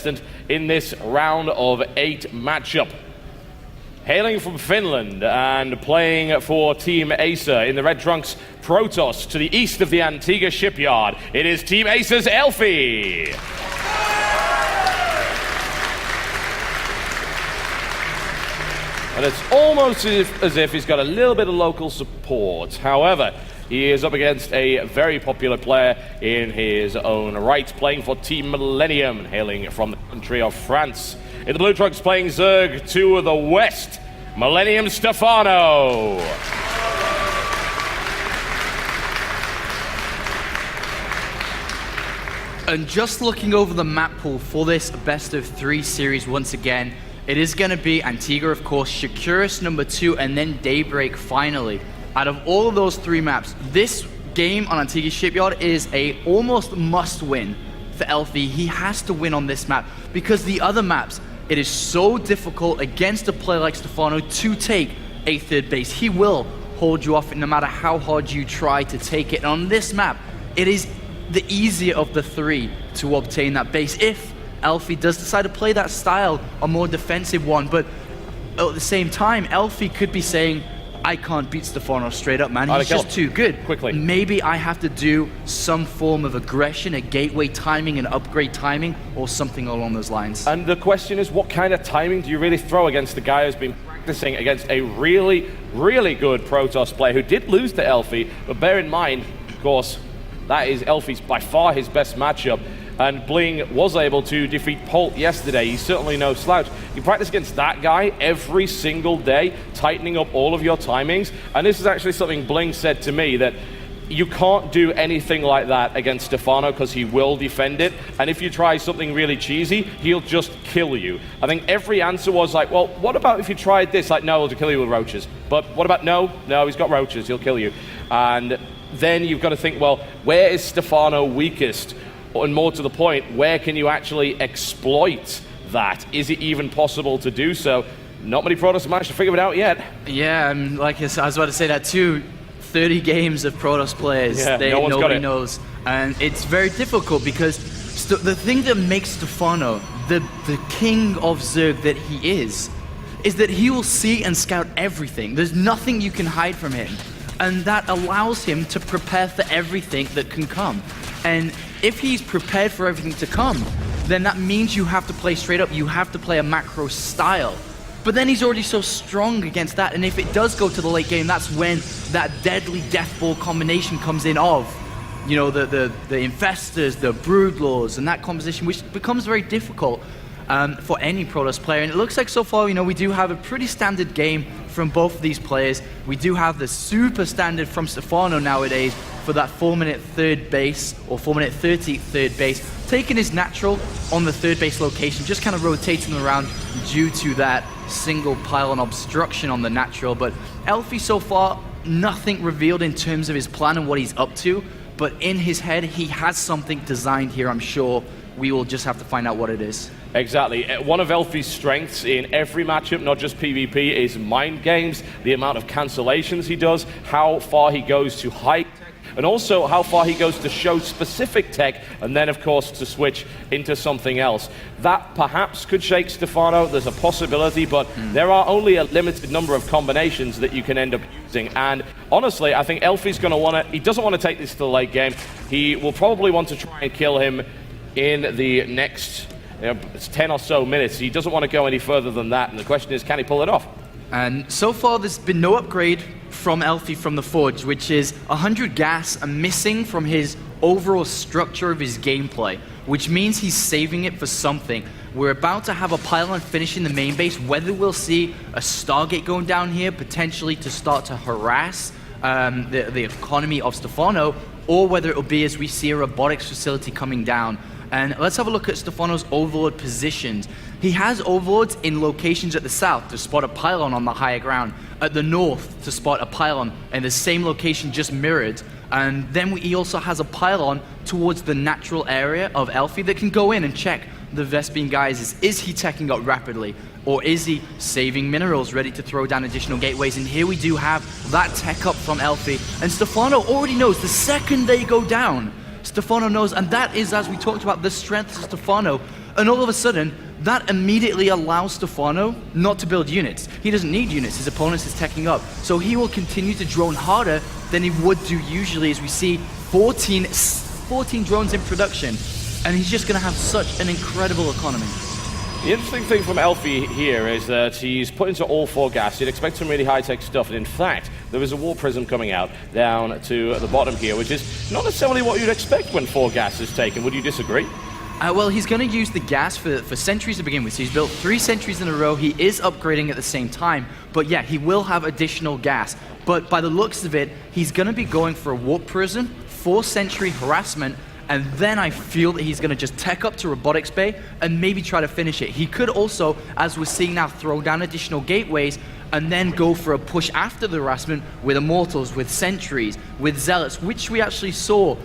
in this round of 8 matchup. Hailing from Finland and playing for Team Acer in the red trunks, Protoss, to the east of the Antigua shipyard, it is Team Acer's Elfi. And it's almost as if he's got a little bit of local support. However, he is up against a very popular player in his own right, playing for Team Millennium, hailing from the country of France. In the blue trunks, playing ZvP to the west, Millennium Stephano. And just looking over the map pool for this best of 3 series once again, it is going to be Antigua, of course, Shakuris #2, and then Daybreak finally. Out of all of those 3 maps, this game on Antigua Shipyard is a almost must-win for Elfi. He has to win on this map because the other maps, it is so difficult against a player like Stephano to take a 3rd base. He will hold you off no matter how hard you try to take it. And on this map, it is the easier of the 3 to obtain that base if Elfi does decide to play that style, a more defensive one. But at the same time, Elfi could be saying, I can't beat Stephano straight up, man. He's just too good. Quickly. Maybe I have to do some form of aggression, a gateway timing, an upgrade timing, or something along those lines. And the question is, what kind of timing do you really throw against the guy who's been practicing against a really, really good Protoss player who did lose to Elfi? But bear in mind, of course, that is Elfi's by far his best matchup. And Bling was able to defeat Polt yesterday. He's certainly no slouch. You practice against that guy every single day, tightening up all of your timings. And this is actually something Bling said to me, that you can't do anything like that against Stephano because he will defend it. And if you try something really cheesy, he'll just kill you. I think every answer was like, well, what about if you tried this? Like, no, he'll kill you with roaches. But what about no? No, he's got roaches, he'll kill you. And then you've got to think, well, where is Stephano weakest? And more to the point, where can you actually exploit that? Is it even possible to do so? Not many Protoss have managed to figure it out yet. Yeah, and like I was about to say that too. 30 games of Protoss players, yeah, nobody knows. And it's very difficult because the thing that makes Stephano the king of ZvP that he is that he will see and scout everything. There's nothing you can hide from him. And that allows him to prepare for everything that can come. And if he's prepared for everything to come, then that means you have to play straight up. You have to play a macro style. But then he's already so strong against that, and if it does go to the late game, that's when that deadly death ball combination comes in of, you know, the Infestors, the Broodlords, and that composition, which becomes very difficult for any Protoss player. And it looks like so far, you know, we do have a pretty standard game from both of these players. We do have the super standard from Stephano nowadays for that 4-minute 3rd base, or 4-minute 30 3rd base, taking his natural on the 3rd base location, just kind of rotating around due to that single pylon obstruction on the natural. But Elfi so far, nothing revealed in terms of his plan and what he's up to, but in his head, he has something designed here. I'm sure we will just have to find out what it is. Exactly. One of Elfi's strengths in every matchup, not just PvP, is mind games, the amount of cancellations he does, how far he goes to hide, and also how far he goes to show specific tech, and then of course to switch into something else. That perhaps could shake Stephano, there's a possibility, but there are only a limited number of combinations that you can end up using. And honestly, I think Elfi's going to want to, he doesn't want to take this to the late game. He will probably want to try and kill him in the next it's 10 or so minutes. He doesn't want to go any further than that, and the question is, can he pull it off? And so far, there's been no upgrade from Elfi from the Forge, which is 100 gas and missing from his overall structure of his gameplay, which means he's saving it for something. We're about to have a pylon finishing the main base. Whether we'll see a Stargate going down here, potentially to start to harass the economy of Stephano, or whether it'll be as we see a robotics facility coming down. And let's have a look at Stephano's overlord positions. He has overlords in locations at the south to spot a pylon on the higher ground, at the north to spot a pylon, and the same location just mirrored. And then he also has a pylon towards the natural area of Elfi that can go in and check the Vespene guys. Is he teching up rapidly? Or is he saving minerals ready to throw down additional gateways? And here we do have that tech up from Elfi. And Stephano already knows the second they go down, Stephano knows, and that is, as we talked about, the strength of Stephano. And all of a sudden, that immediately allows Stephano not to build units. He doesn't need units, his opponent is teching up. So he will continue to drone harder than he would do usually, as we see 14 drones in production. And he's just gonna have such an incredible economy. The interesting thing from Elfi here is that he's put into all 4 gas. You'd expect some really high-tech stuff, and in fact, there is a warp prism coming out down to the bottom here, which is not necessarily what you'd expect when 4 gas is taken. Would you disagree? Well, he's going to use the gas for sentries to begin with. So he's built 3 sentries in a row. He is upgrading at the same time. But yeah, he will have additional gas. But by the looks of it, he's going to be going for a warp prism, 4 sentry harassment, and then I feel that he's going to just tech up to robotics bay and maybe try to finish it. He could also, as we're seeing now, throw down additional gateways and then go for a push after the harassment with immortals, with sentries, with zealots, which we actually saw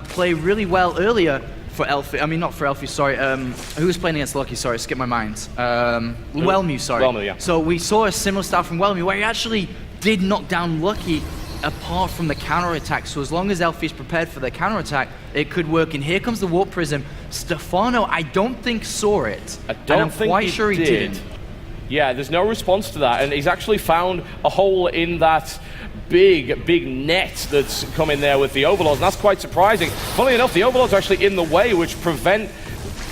play really well earlier for Elfi. I mean, not for Elfi, sorry. Who was playing against Lucky? Sorry, skip my mind. Whelmu, sorry. Whelmu, yeah. So we saw a similar style from Whelmu where he actually did knock down Lucky apart from the counterattack. So as long as Elfi is prepared for the counterattack, it could work. And here comes the warp prism. Stephano, I don't think saw it. I'm quite sure he didn't. Yeah, there's no response to that. And he's actually found a hole in that big net that's come in there with the Overlords, and that's quite surprising. Funnily enough, the Overlords are actually in the way, which prevent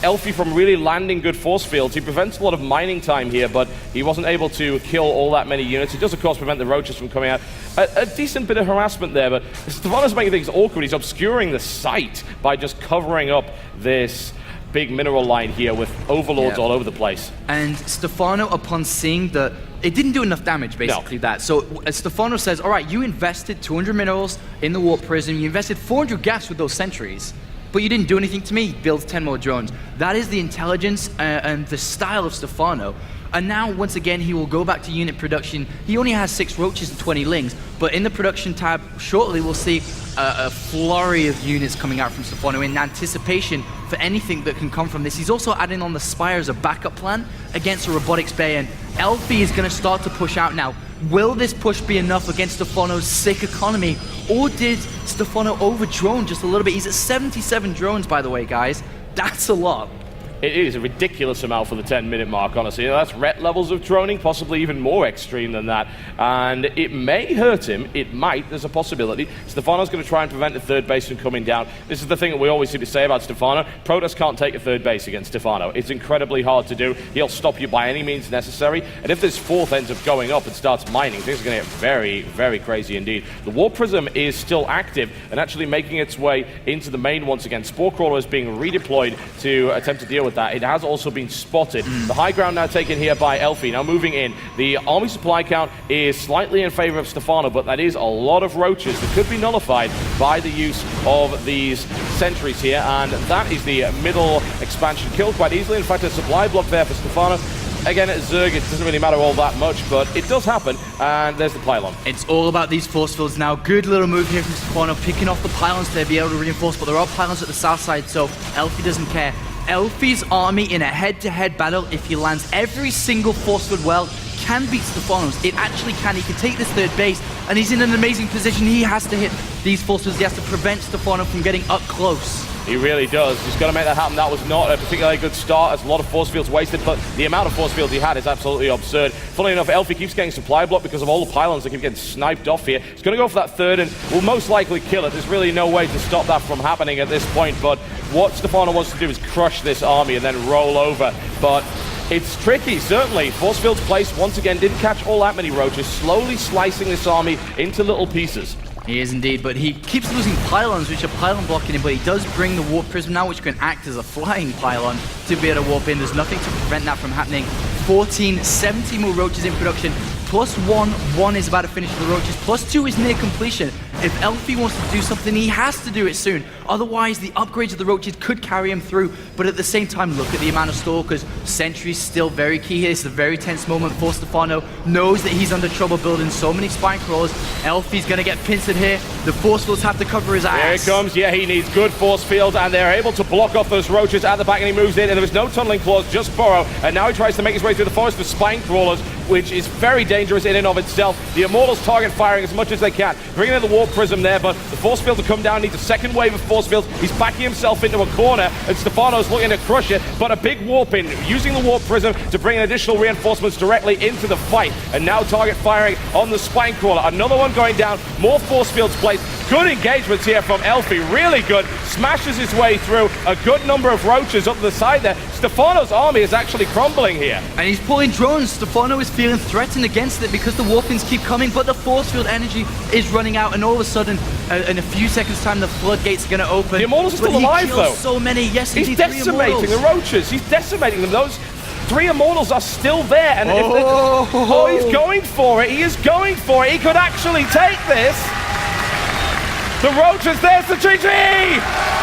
Elfi from really landing good force fields. He prevents a lot of mining time here, but he wasn't able to kill all that many units. He does, of course, prevent the roaches from coming out. A decent bit of harassment there, but Stephano's making things awkward. He's obscuring the sight by just covering up this big mineral line here with Overlords all over the place. And Stephano, upon seeing that it didn't do enough damage, basically, that. So Stephano says, all right, you invested 200 minerals in the warp prism, you invested 400 gas with those sentries, but you didn't do anything to me. Build 10 more drones. That is the intelligence and the style of Stephano. And now, once again, he will go back to unit production. He only has 6 roaches and 20 lings, but in the production tab, shortly we'll see a flurry of units coming out from Stephano in anticipation for anything that can come from this. He's also adding on the Spire as a backup plan against a robotics bay, and Elfi is going to start to push out now. Will this push be enough against Stephano's sick economy, or did Stephano over-drone just a little bit? He's at 77 drones, by the way, guys. That's a lot. It is a ridiculous amount for the 10-minute mark, honestly. That's ret levels of droning, possibly even more extreme than that. And it may hurt him. It might. There's a possibility. Stephano's going to try and prevent the third base from coming down. This is the thing that we always seem to say about Stephano. Protoss can't take a third base against Stephano. It's incredibly hard to do. He'll stop you by any means necessary. And if this fourth ends up going up and starts mining, things are going to get very, very crazy indeed. The Warp Prism is still active and actually making its way into the main once again. Spore Crawler is being redeployed to attempt to deal with that. It has also been spotted. The high ground now taken here by Elfi. Now moving in. The army supply count is slightly in favor of Stephano, but that is a lot of roaches that could be nullified by the use of these sentries here, and that is the middle expansion killed quite easily. In fact, a supply block there for Stephano. Again, at ZvP, it doesn't really matter all that much, but it does happen, and there's the pylon. It's all about these force fields now. Good little move here from Stephano, picking off the pylons to be able to reinforce, but there are pylons at the south side, so Elfi doesn't care. Elfi's army in a head-to-head battle, if he lands every single force field well, can beat Stephano's. It actually can. He can take this third base, and he's in an amazing position. He has to hit these force fields. He has to prevent Stephano from getting up close. He really does. He's got to make that happen. That was not a particularly good start. There's a lot of force fields wasted, but the amount of force fields he had is absolutely absurd. Funnily enough, Elfi keeps getting supply block because of all the pylons that keep getting sniped off here. He's going to go for that third and will most likely kill it. There's really no way to stop that from happening at this point, but what Stephano wants to do is crush this army and then roll over. But it's tricky, certainly. Force fields placed once again didn't catch all that many roaches, slowly slicing this army into little pieces. He is indeed, but he keeps losing pylons, which are pylon blocking him, but he does bring the warp prism now, which can act as a flying pylon to be able to warp in. There's nothing to prevent that from happening. 14, 70 more roaches in production, plus one is about to finish the roaches, plus 2 is near completion. If Elfi wants to do something, he has to do it soon. Otherwise, the upgrades of the roaches could carry him through. But at the same time, look at the amount of stalkers. Sentry's still very key here. It's a very tense moment for Stephano. Knows that he's under trouble building so many spine crawlers. Elfi's going to get pincered here. The force fields have to cover his ass. There it comes. Yeah, he needs good force fields, and they're able to block off those roaches at the back, and he moves in, and there was no tunneling clause, just burrow. And now he tries to make his way through the forest with spine crawlers, which is very dangerous in and of itself. The Immortals target firing as much as they can. Bringing in the Warp Prism there, but the Force Field to come down needs a second wave of Force Fields. He's backing himself into a corner, and Stephano's looking to crush it, but a big Warp in, using the Warp Prism to bring in additional reinforcements directly into the fight. And now target firing on the Spine Crawler. Another one going down, more Force Fields placed. Good engagements here from Elfi, really good. Smashes his way through a good number of roaches up the side there. Stephano's army is actually crumbling here. And he's pulling drones. Stephano is feeling threatened against it because the warpings keep coming, but the force field energy is running out, and all of a sudden, in a few seconds' time, the floodgates are going to open. The Immortals are still alive, though. So many, yes, he's decimating the roaches. He's decimating them. Those 3 Immortals are still there, and he's going for it. He is going for it. He could actually take this. The roaches. There's the GG.